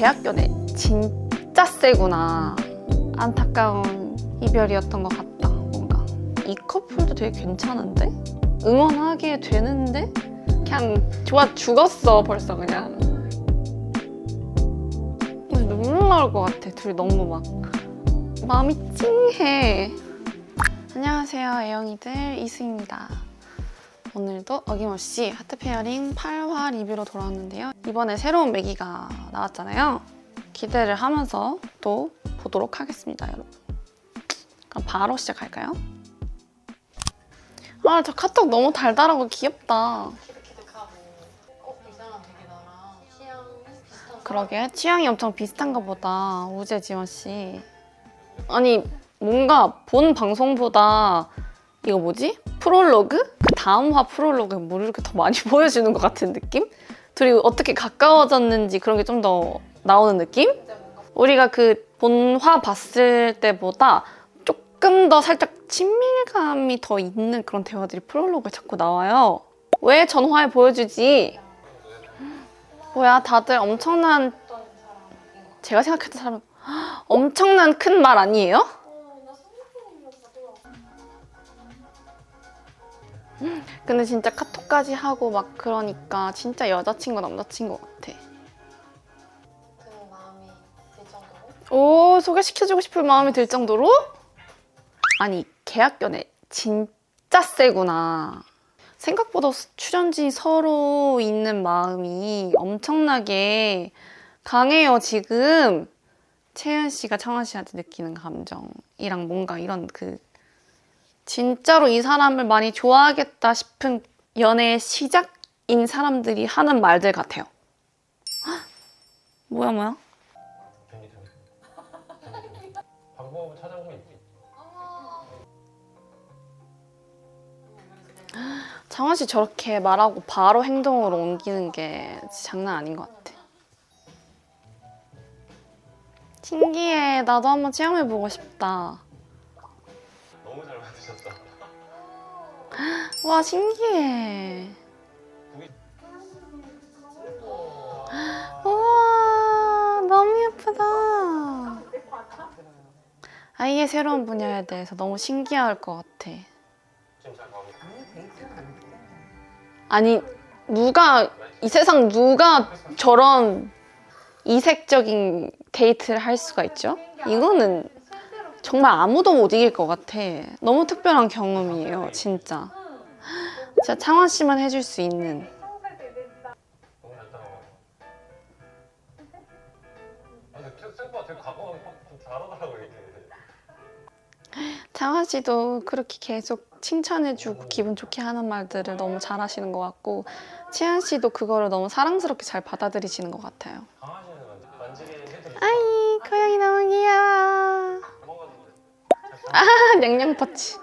계약 연애 진짜 세구나. 안타까운 이별이었던 것 같다. 뭔가 이 커플도 되게 괜찮은데? 응원하게 되는데? 그냥 좋아 죽었어 벌써 그냥. 눈물 나올 것 같아. 둘이 너무 막 마음이 찡해. 안녕하세요 애영이들 이수입니다. 오늘도 어김없이 하트 페어링 8화 리뷰로 돌아왔는데요. 이번에 새로운 매기가 나왔잖아요. 기대를 하면서 또 보도록 하겠습니다, 여러분. 그럼 바로 시작할까요? 아, 저 카톡 너무 달달하고 귀엽다. 이 사람 되게 나랑 취향 비슷한. 그러게, 취향이 엄청 비슷한가 보다, 우재지원 씨. 아니, 뭔가 본 방송보다 이거 뭐지? 프롤로그? 그 다음화 프롤로그 뭘 이렇게 더 많이 보여주는 것 같은 느낌? 둘이 어떻게 가까워졌는지 그런 게 좀 더 나오는 느낌? 우리가 그 본화 봤을 때보다 조금 더 살짝 친밀감이 더 있는 그런 대화들이 프롤로그에 자꾸 나와요. 왜 전화에 보여주지? 뭐야, 다들 엄청난, 제가 생각했던 사람은 엄청난 큰 말 아니에요? 근데 진짜 카톡까지 하고 막 그러니까 진짜 여자친구 남자친구 같아. 그 마음이 들 정도로. 오, 소개시켜주고 싶을 마음이 들 정도로? 아니, 계약 연애 진짜 세구나. 생각보다 출연진이 서로 있는 마음이 엄청나게 강해요, 지금. 채연 씨가 청아 씨한테 느끼는 감정이랑 뭔가 이런 그 진짜로 이 사람을 많이 좋아하겠다 싶은 연애의 시작인 사람들이 하는 말들 같아요. 헉, 뭐야? 방법을 찾아보면 있지. 장원 씨 저렇게 말하고 바로 행동으로 옮기는 게 장난 아닌 것 같아. 신기해. 나도 한번 체험해보고 싶다. 너무 잘 만드셨다. 와, 신기해. 우와, 너무 예쁘다. 아이의 새로운 분야에 대해서 너무 신기할 것 같아. 지금 잘 가고 있어. 아니, 이 세상 누가 저런 이색적인 데이트를 할 수가 있죠? 이거는 정말 아무도 못 이길 것 같아. 너무 특별한 경험이에요, 진짜. 진짜 창원 씨만 해줄 수 있는. 너무 잘 따라와. 근데 생각보다 되게 가까워 좀 잘하더라고 이렇게. 창원 씨도 그렇게 계속 칭찬해주고 기분 좋게 하는 말들을 너무 잘하시는 것 같고 채연 씨도 그거를 너무 사랑스럽게 잘 받아들이시는 것 같아요. 강아지는 만지게 해드리고. 아이, 고양이 너무 귀여워. 아, 냥냥 터치.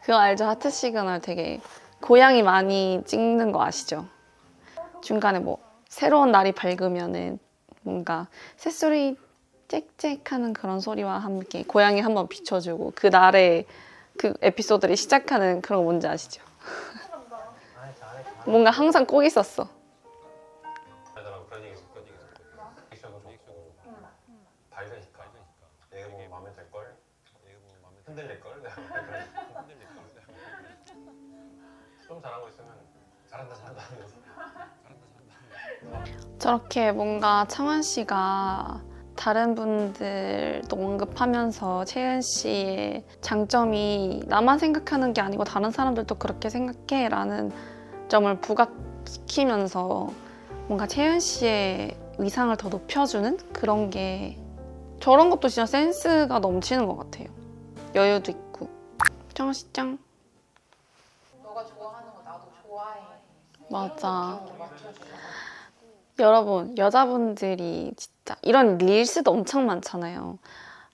그거 알죠? 하트 시그널 되게 고양이 많이 찍는 거 아시죠? 중간에 뭐 새로운 날이 밝으면은 뭔가 새소리 짹짹 하는 그런 소리와 함께 고양이 한번 비춰주고 그 날의 그 에피소드를 시작하는 그런 거 뭔지 아시죠? 뭔가 항상 꼭 있었어. 나랑 그런 얘기 있었거든. 리액션으로 발견시켜. 내가 보면 마음에 들 걸. 흔들릴 걸. 좀 잘하고 있으면 잘한다 하면서. 저렇게 뭔가 창원 씨가 다른 분들도 언급하면서 채연 씨의 장점이 나만 생각하는 게 아니고 다른 사람들도 그렇게 생각해 라는 점을 부각시키면서 뭔가 채연 씨의 위상을 더 높여주는 그런 게 저런 것도 진짜 센스가 넘치는 것 같아요. 여유도 있고. 창원 씨 짱. 너가 좋아하는 거 나도 좋아해. 맞아. 이런 느낌으로 맞춰주셔서. 여러분, 여자분들이 진짜 이런 릴스도 엄청 많잖아요.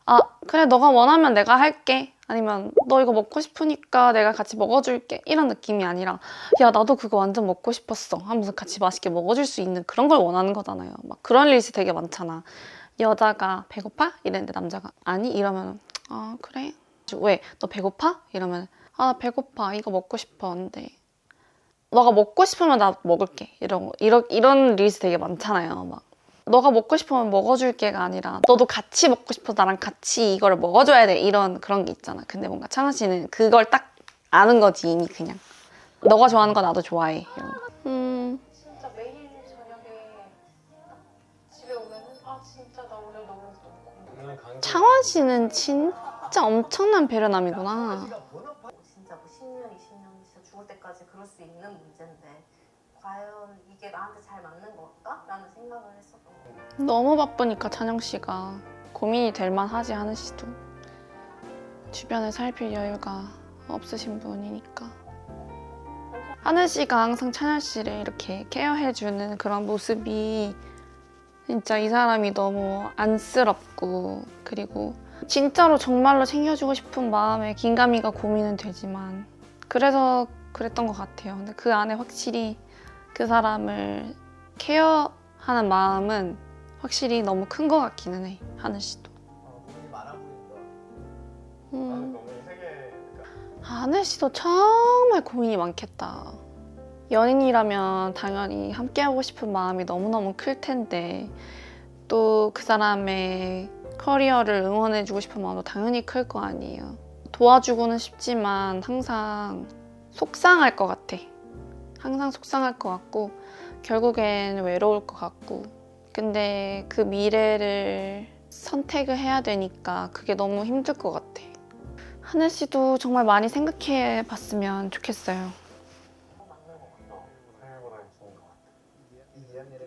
아, 그래, 너가 원하면 내가 할게. 아니면 너 이거 먹고 싶으니까 내가 같이 먹어줄게. 이런 느낌이 아니라 야, 나도 그거 완전 먹고 싶었어 하면서 같이 맛있게 먹어줄 수 있는 그런 걸 원하는 거잖아요. 막 그런 릴스 되게 많잖아. 여자가 배고파? 이랬는데 남자가 아니? 이러면 아, 그래? 왜? 너 배고파? 이러면 아, 나 배고파. 이거 먹고 싶어. 근데 너가 먹고 싶으면 나 먹을게. 이런 릴스 되게 많잖아요. 막 너가 먹고 싶으면 먹어줄게가 아니라 너도 같이 먹고 싶어서 나랑 같이 이거를 먹어줘야 돼 이런 그런 게 있잖아. 근데 뭔가 찬원 씨는 그걸 딱 아는 거지 이미 그냥. 너가 좋아하는 거 나도 좋아해. 이런 거. 진짜 매일 저녁에 집에 오면은 아 진짜 나 오늘 너무 고마워. 창원 씨는 진짜 엄청난 배려남이구나. 진짜 뭐 10년, 20년 진짜 죽을 때까지 그럴 수 있는 문제인데 과연 이게 나한테 잘 맞는 걸까? 라는 생각을 했었던 거예요. 너무 바쁘니까 찬영 씨가 고민이 될 만하지 하는 씨도 주변에 살필 여유가 없으신 분이니까. 하늘 씨가 항상 찬열 씨를 이렇게 케어해주는 그런 모습이 진짜 이 사람이 너무 안쓰럽고 그리고 진짜로 정말로 챙겨주고 싶은 마음에 긴가미가 고민은 되지만 그래서 그랬던 것 같아요. 근데 그 안에 확실히 그 사람을 케어하는 마음은 확실히 너무 큰 것 같기는 해. 하늘 씨도. 고민이 많아 보인다. 음. 나는 너무 이 세계 하늘 씨도 정말 고민이 많겠다. 연인이라면 당연히 함께하고 싶은 마음이 너무너무 클 텐데 또 그 사람의 커리어를 응원해주고 싶은 마음도 당연히 클 거 아니에요. 도와주고는 싶지만 항상 속상할 것 같아. 항상 속상할 것 같고 결국엔 외로울 것 같고 근데 그 미래를 선택을 해야 되니까 그게 너무 힘들 것 같아. 하늘 씨도 정말 많이 생각해 봤으면 좋겠어요. 맞는 것 같아. 생각보다 좋은 것 같아. 이 이야기가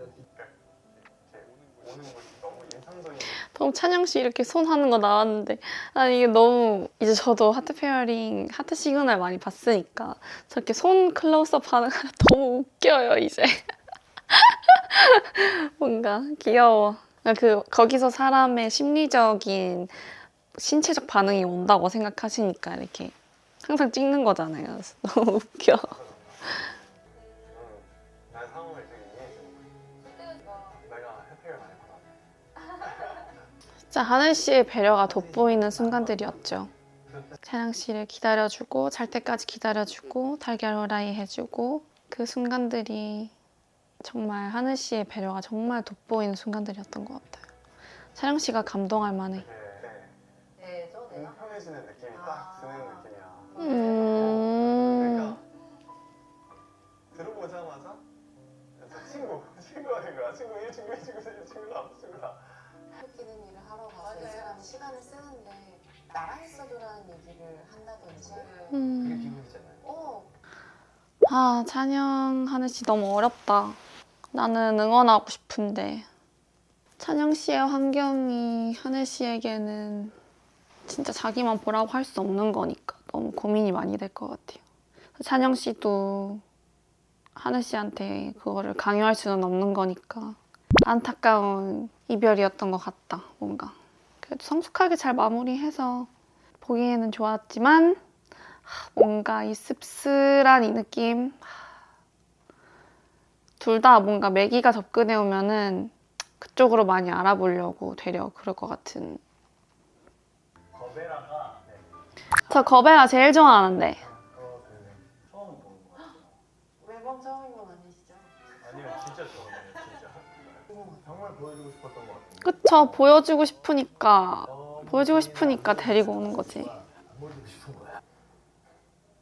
오는 곳이 너무 인상적인. 너무 찬영 씨 이렇게 손 하는 거 나왔는데 아니 이게 너무 이제 저도 하트 페어링 하트 시그널 많이 봤으니까 저렇게 손 클로즈업 하는 거 너무 웃겨요 이제. 뭔가 귀여워. 거기서 사람의 심리적인 신체적 반응이 온다고 생각하시니까 이렇게 항상 찍는 거잖아요. 그래서 너무 웃겨. 나의 상황을 되게 이해해주는 거야. 내가 혜택을 많이 받아. 진짜 하늘 씨의 배려가 돋보이는 순간들이었죠. 찬양 씨를 기다려주고 잘 때까지 기다려주고 달걀 후라이 해주고 그 순간들이 정말 하늘 씨의 배려가 정말 돋보이는 순간들이었던 것 같아요. 찬양 씨가 감동할 만해. 내죠, 내가? 편해지는 느낌이 딱 드는 느낌이야. 음. 그러니까 들어보자마자 친구가 된 거야. 친구 1, 친구 2, 친구 3, 친구 4, 친구 4. 웃기는 일을 하러 가서 이 맞아요. 사람이 시간을 쓰는데 나랑 있어줘라는 얘기를 한다든지 음. 기분이잖아요. 아, 찬영 하늘 씨 너무 어렵다. 나는 응원하고 싶은데 찬영 씨의 환경이 하늘 씨에게는 진짜 자기만 보라고 할 수 없는 거니까 너무 고민이 많이 될 것 같아요. 찬영 씨도 하늘 씨한테 그거를 강요할 수는 없는 거니까 안타까운 이별이었던 것 같다, 뭔가. 그래도 성숙하게 잘 마무리해서 보기에는 좋았지만 뭔가 이 씁쓸한 이 느낌 둘 다 뭔가 매기가 접근해 오면은 그쪽으로 많이 알아보려고 되려 그럴 것 같은. 거베라가 저 거베라 제일 좋아하는데. 처음 보는 거 같아요. 매번 처음인 건 아니시죠? 아니요, 진짜 처음이에요, 진짜. 정말 보여주고 싶었던 것 같은데. 그쵸, 보여주고 싶으니까 데리고 오는 거지. 보여주고 싶은 거야.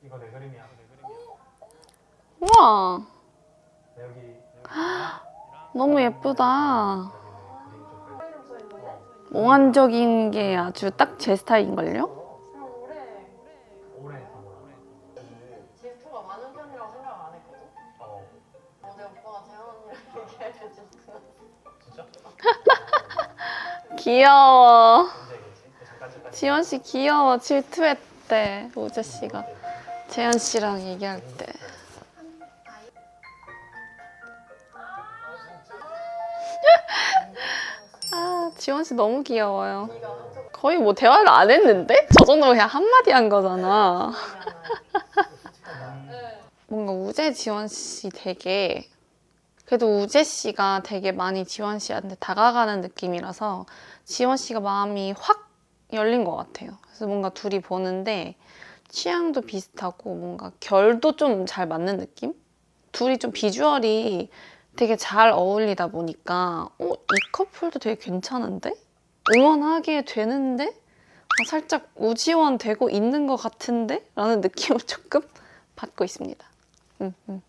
이거 내 그림이야. 우와, 여기 너무 예쁘다. 몽환적인 게 아주 딱 제 스타일인걸요? 올해 질투가 많은 편이라고 생각 안 했거든? 어제 오빠가 재현 언니랑 얘기할 때 질투가 진짜? 귀여워. 언제겠지? 잠깐. 지원 씨 귀여워. 질투했대, 우재 씨가. 재현 씨랑 얘기할 때. 아, 지원 씨 너무 귀여워요. 거의 뭐 대화를 안 했는데? 저 정도면 그냥 한마디 한 거잖아. 뭔가 우재 지원 씨 되게 그래도 우재 씨가 되게 많이 지원 씨한테 다가가는 느낌이라서 지원 씨가 마음이 확 열린 것 같아요. 그래서 뭔가 둘이 보는데 취향도 비슷하고 뭔가 결도 좀 잘 맞는 느낌? 둘이 좀 비주얼이 되게 잘 어울리다 보니까 이 커플도 되게 괜찮은데? 응원하게 되는데? 살짝 우지원 되고 있는 것 같은데? 라는 느낌을 조금 받고 있습니다. 뭔가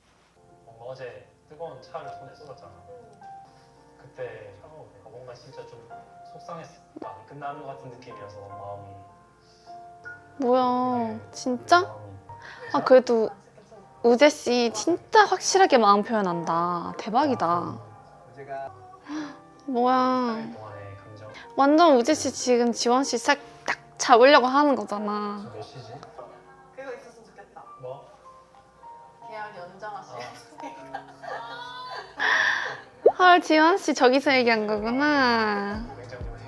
어제 뜨거운 차를 손에 쏟았잖아. 그때 뭔가 진짜 좀 속상했어. 안 끝나는 것 같은 느낌이어서 마음이. 뭐야, 되게 진짜? 마음이 그래도 우재씨 진짜 확실하게 마음 표현한다. 대박이다. 제가 뭐야. 4일 동안의 감정. 완전 우재씨 지금 지원씨 싹 딱 잡으려고 하는 거잖아. 몇 시지? 그거 있었으면 좋겠다. 뭐? 계약 연장하시. 헐, 지원씨 저기서 얘기한 거구나. 냉장고에.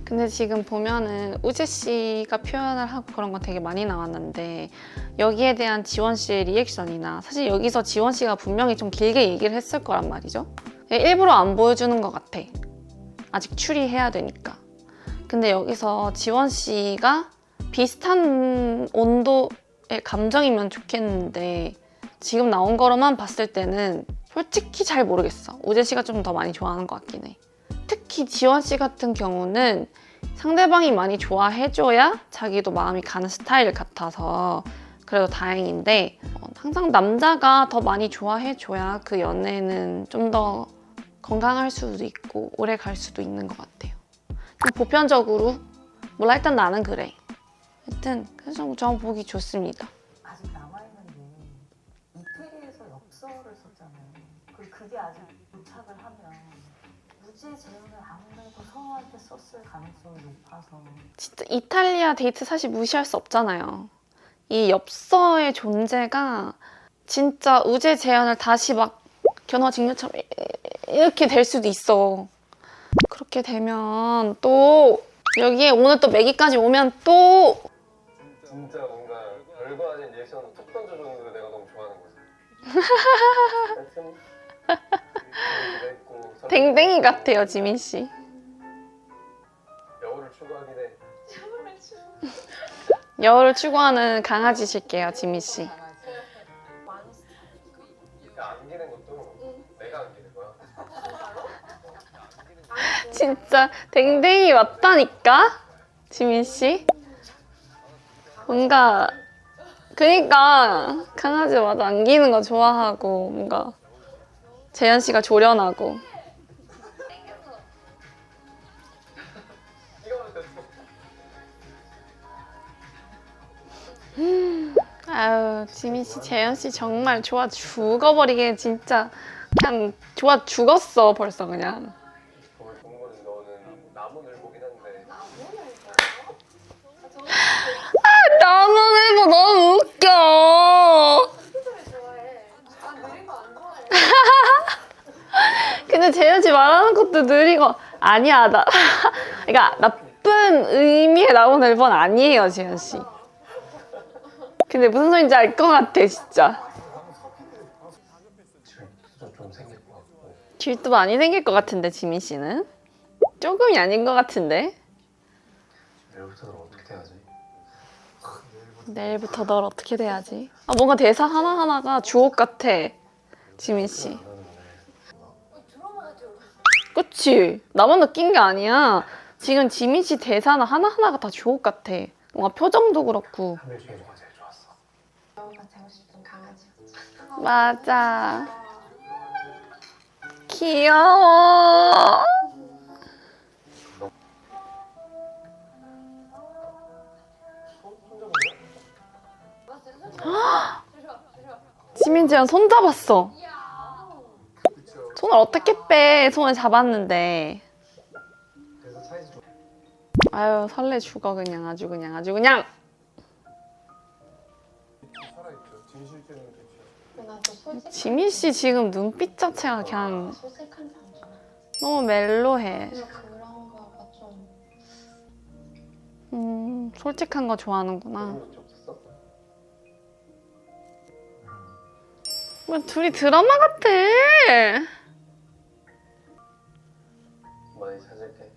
근데 지금 보면은 우재 씨가 표현을 하고 그런 건 되게 많이 나왔는데 여기에 대한 지원 씨의 리액션이나 사실 여기서 지원 씨가 분명히 좀 길게 얘기를 했을 거란 말이죠. 일부러 안 보여주는 것 같아. 아직 추리해야 되니까. 근데 여기서 지원 씨가 비슷한 온도의 감정이면 좋겠는데 지금 나온 거로만 봤을 때는 솔직히 잘 모르겠어. 우재 씨가 좀 더 많이 좋아하는 것 같긴 해. 특히 지원 씨 같은 경우는 상대방이 많이 좋아해줘야 자기도 마음이 가는 스타일 같아서 그래도 다행인데 항상 남자가 더 많이 좋아해줘야 그 연애는 좀 더 건강할 수도 있고 오래 갈 수도 있는 것 같아요. 보편적으로 몰라 일단 나는 그래. 하여튼 그래서 저 보기 좋습니다. 아직 남아있는 게 이태리에서 엽서를 썼잖아요. 그게 아직 도착을 하면 무지의 재현을 아무래도 성우한테 썼을 가능성이 높아서 진짜 이탈리아 데이트 사실 무시할 수 없잖아요. 이 엽서의 존재가 진짜 우재 재현을 다시 막 견화직녀처럼 이렇게 될 수도 있어. 그렇게 되면 또 여기에 오늘 또 매기까지 오면 또 진짜 뭔가 별거 아닌 리액션을 툭 던져주는 거 내가 너무 좋아하는 거지. 하여튼 댕댕이 같아요, 지민 씨. 여우를 추구하긴 해. 여우를 추구하는 강아지실게요, 지민 씨. 야, 안기는 것도 내가 안기는 거야. 진짜 댕댕이 맞다니까, 지민 씨. 뭔가 그니까 강아지 맞아 안기는 거 좋아하고 뭔가 재현 씨가 조련하고. 아유, 지민 씨, 재현 씨 정말 좋아 죽어버리게 진짜 그냥 좋아 죽었어 벌써 그냥. 정말 좋은 거는 너는 나무늘보긴 한데 나무늘보 너무 웃겨. 좋아해. 난 느린 거 안 좋아해. 근데 재현 씨 말하는 것도 느리고 아니야 나 그러니까 나쁜 의미의 나무늘보는 아니에요 재현 씨. 근데 무슨 소린지 알 것 같아 진짜. 질투도 좀 생길 것 같고. 질투 많이 생길 것 같은데 지민 씨는 조금이 아닌 것 같은데. 내일부터 너 어떻게 돼야지? 내일부터 널 어떻게 돼야지? 뭔가 대사 하나하나가 주옥 같아 지민 씨. 그치? 나만 느낀 게 아니야. 지금 지민 씨 대사는 하나하나가 다 주옥 같아. 뭔가 표정도 그렇고. 3일 중에 누가 제일 좋았어? 여우가 되고 싶은 강아지였지. 맞아. 귀여워. 지민 지랑 손 잡았어. 손을 어떻게 빼? 손을 잡았는데. 그래서 사이즈 좀 아유 설레 죽어 그냥 아주 그냥. 살아있죠. 진실되는 게 나도 솔직한 지민 씨 지금 눈빛 자체가 그냥 솔직한 사람 좋아. 너무 멜로해. 그냥 그런 거가 좀 솔직한 거 좋아하는구나. 그런 적 없었어? 왜 둘이 드라마 같아? 많이 찾을게.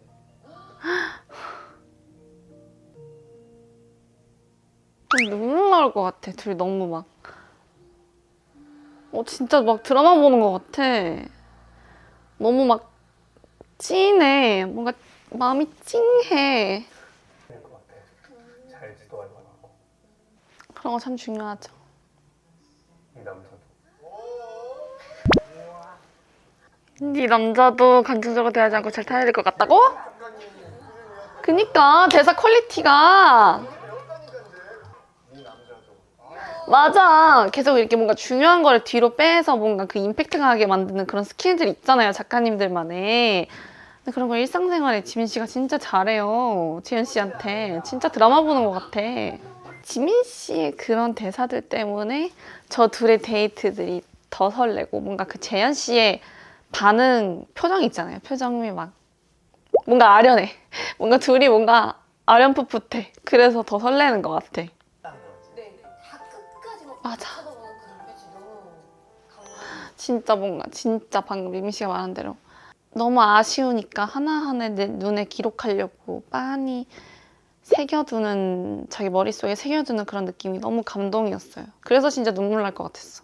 눈물 나올 것 같아. 둘이 너무 막 진짜 막 드라마 보는 것 같아. 너무 막 찐해. 뭔가 마음이 찡해. 될것 같아. 잘 지도할 만하고. 그런 거 참 중요하죠. 이 남자도. 네 남자도 감정적으로 대하지 않고 잘 타야 될 것 같다고? 그니까 대사 퀄리티가 맞아. 계속 이렇게 뭔가 중요한 걸 뒤로 빼서 뭔가 그 임팩트 강하게 만드는 그런 스킬들이 있잖아요, 작가님들만의. 근데 그런 걸 일상생활에 지민 씨가 진짜 잘해요. 지현 씨한테 진짜 드라마 보는 것 같아. 지민 씨의 그런 대사들 때문에 저 둘의 데이트들이 더 설레고, 뭔가 그 재현 씨의 반응 표정 있잖아요. 표정이 막 뭔가 아련해. 뭔가 둘이 뭔가 아련풋풋해. 그래서 더 설레는 것 같아. 네, 다 끝까지 막 맞아. 쳐다보는 그 눈빛이 너무 감동. 진짜 뭔가 진짜 방금 미미 씨가 말한 대로 너무 아쉬우니까 하나하나 내 눈에 기록하려고 빤히 새겨두는, 자기 머릿속에 새겨두는 그런 느낌이 너무 감동이었어요. 그래서 진짜 눈물 날 것 같았어.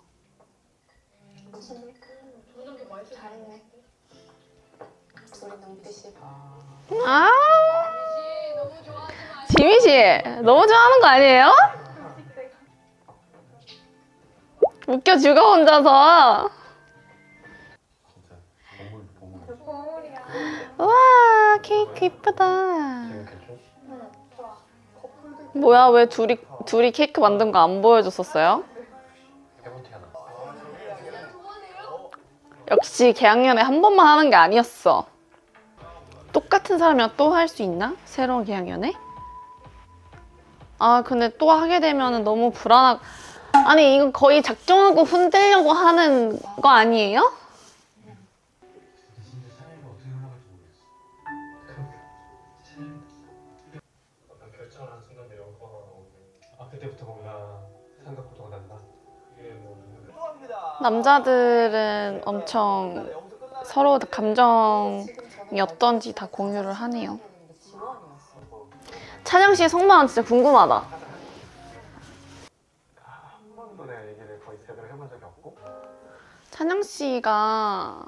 잘했네. 둘이 눈빛이 아, 지민 씨 너무 좋아하는 거 아니에요? 웃겨 죽어 혼자서. 진짜 보물이야. 우와, 케이크 이쁘다. 지금 괜찮? 뭐야, 왜 둘이 케이크 만든 거 안 보여줬었어요? 해본티 하나. 역시 개학년에 한 번만 하는 게 아니었어. 똑같은 사람이랑 또 할 수 있나? 새로운 개학년에? 아, 근데 또 하게 되면 너무 아니, 이거 거의 작정하고 흔들려고 하는 거 아니에요? 어떤 결정을 하는 순간들이 얼마나 나오는데 그때부터 뭔가 생각보다 난다. 이게 뭐 남자들은 엄청 서로 감정이 어떤지 다 공유를 하네요. 지원이었어. 찬영 씨의 속마음 진짜 궁금하다. 한 번도 내가 얘기를 거의 제대로 해본 적이 없고. 찬영 씨가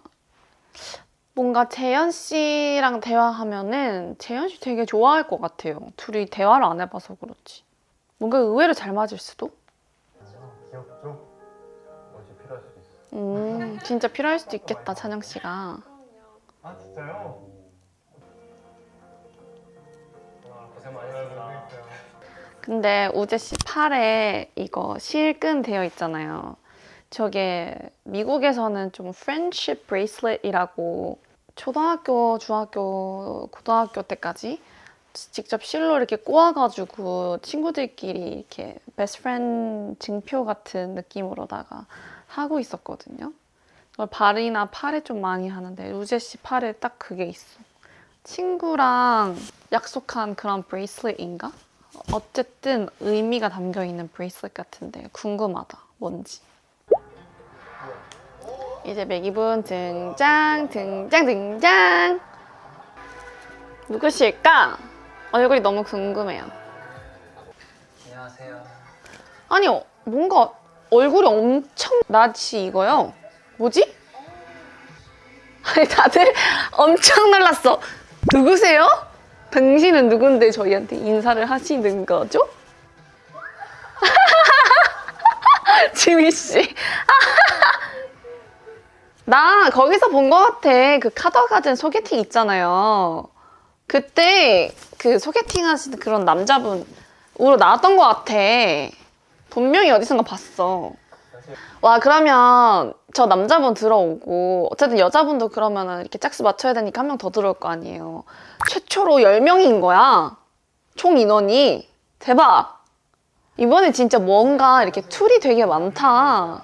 뭔가 재현 씨랑 대화하면은 재현 씨 되게 좋아할 것 같아요. 둘이 대화를 안 해봐서 그렇지. 뭔가 의외로 잘 맞을 수도? 귀엽죠? 뭔지 필요할 수도 있어. 진짜 필요할 수도 있겠다, 찬영 씨가. 아 진짜요? 고생 많이 하셨다. 근데 우재 씨 팔에 이거 실끈 되어 있잖아요. 저게 미국에서는 좀 friendship bracelet이라고 초등학교, 중학교, 고등학교 때까지 직접 실로 이렇게 꼬아가지고 친구들끼리 이렇게 best friend 증표 같은 느낌으로다가 하고 있었거든요. 그걸 발이나 팔에 좀 많이 하는데 우재 씨 팔에 딱 그게 있어. 친구랑 약속한 그런 브레이슬릿인가? 어쨌든 의미가 담겨있는 브레이슬릿 같은데 궁금하다. 뭔지. 이제 매기분 등장. 누구실까? 얼굴이 너무 궁금해요. 안녕하세요. 아니, 뭔가 얼굴이 엄청 낯이 익어요. 뭐지? 아니, 다들 엄청 놀랐어. 누구세요? 당신은 누군데 저희한테 인사를 하시는 거죠? 지민 씨. 나 거기서 본 것 같아. 그 카더가든 소개팅 있잖아요. 그때 그 소개팅 하시는 그런 남자분으로 나왔던 것 같아. 분명히 어디선가 봤어. 와, 그러면 저 남자분 들어오고 어쨌든 여자분도 그러면 이렇게 짝수 맞춰야 되니까 한 명 더 들어올 거 아니에요. 최초로 10명인 거야. 총 인원이. 대박. 이번에 진짜 뭔가 이렇게 툴이 되게 많다.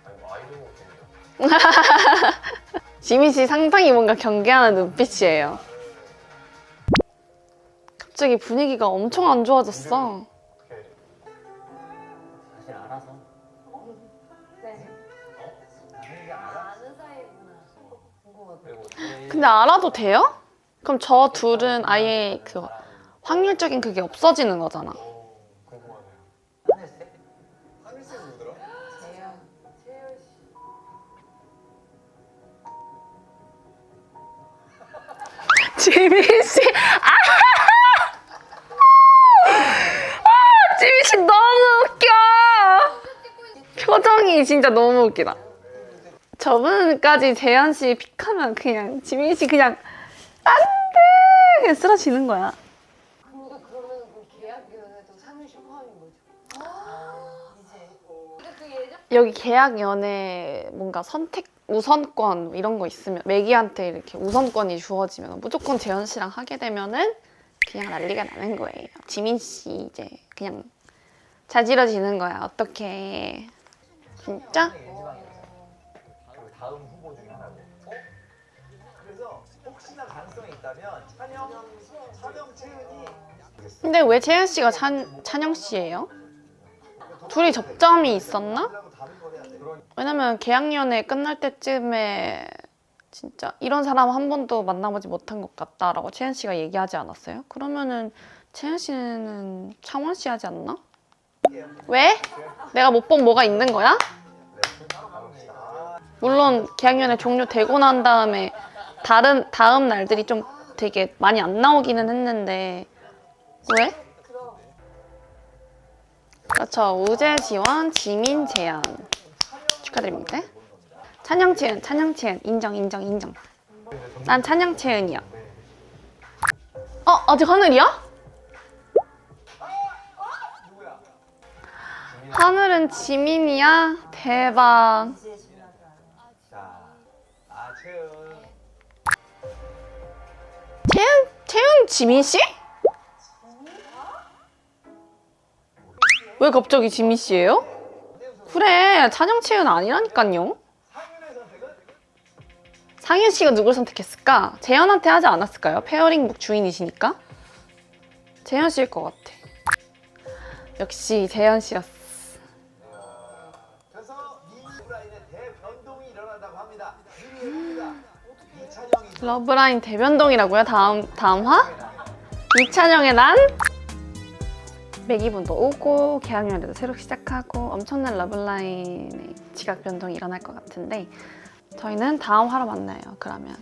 아니 뭐 아이돌 지민 씨 상당히 뭔가 경계하는 눈빛이에요. 갑자기 분위기가 엄청 안 좋아졌어. 어떻게 사실 알아서 네. 아는 사이구나. 궁금하다. 그리고 근데 알아도 돼요? 그럼 저 둘은 아예 그 확률적인 그게 없어지는 거잖아. 궁금하네요. 하늘색? 재현. 지민 씨. 지민 씨 너무 웃겨. 표정이 진짜 너무 웃기다. 저분까지 재현 씨 픽하면 그냥 지민 씨 그냥 안 돼! 그냥 쓰러지는 거야. 근데 그러면 그 계약위원회도 상윤씨 포함인 거죠? 이제. 근데 그 예전 여기 계약 연애 뭔가 선택 우선권 이런 거 있으면 매기한테 이렇게 우선권이 주어지면 무조건 재현 씨랑 하게 되면은 그냥 난리가 나는 거예요. 지민 씨 이제 그냥 자지러지는 거야. 어떡해. 진짜? 그리고 다음 후보 중에 하나고. 그래서 혹시나 가능성이 있다면 찬영, 채은이. 근데 왜 재현 씨가 찬영 씨예요? 둘이 접점이 있었나? 왜냐면 계약연애 끝날 때쯤에 진짜 이런 사람 한 번도 만나보지 못한 것 같다라고 채연 씨가 얘기하지 않았어요? 그러면은 채연 씨는 창원 씨 하지 않나? 왜? 내가 못 본 뭐가 있는 거야? 물론 계약연애 종료되고 난 다음에 다음 날들이 좀 되게 많이 안 나오기는 했는데 왜? 그렇죠. 우재, 지원, 지민, 재현 축하드립니다. 찬영, 채은 인정. 난 찬영, 채은이야. 아직 하늘이야? 하늘은 지민이야? 대박. 자, 채은. 채은 지민 씨? 왜 갑자기 지민 씨예요? 그래, 찬영, 채은 아니라니까요. 상윤 씨가 누굴 선택했을까? 재현한테 하지 않았을까요? 페어링북 주인이시니까. 재현 씨일 것 같아. 역시 재현 씨였어. 그래서 러브라인의 대변동이 일어난다고 합니다. 러브라인 대변동이라고요? 다음 화? 이찬영의 난? 매기분도 오고 계약연애도 새로 시작하고 엄청난 러브라인의 지각 변동이 일어날 것 같은데 저희는 다음 화로 만나요. 그러면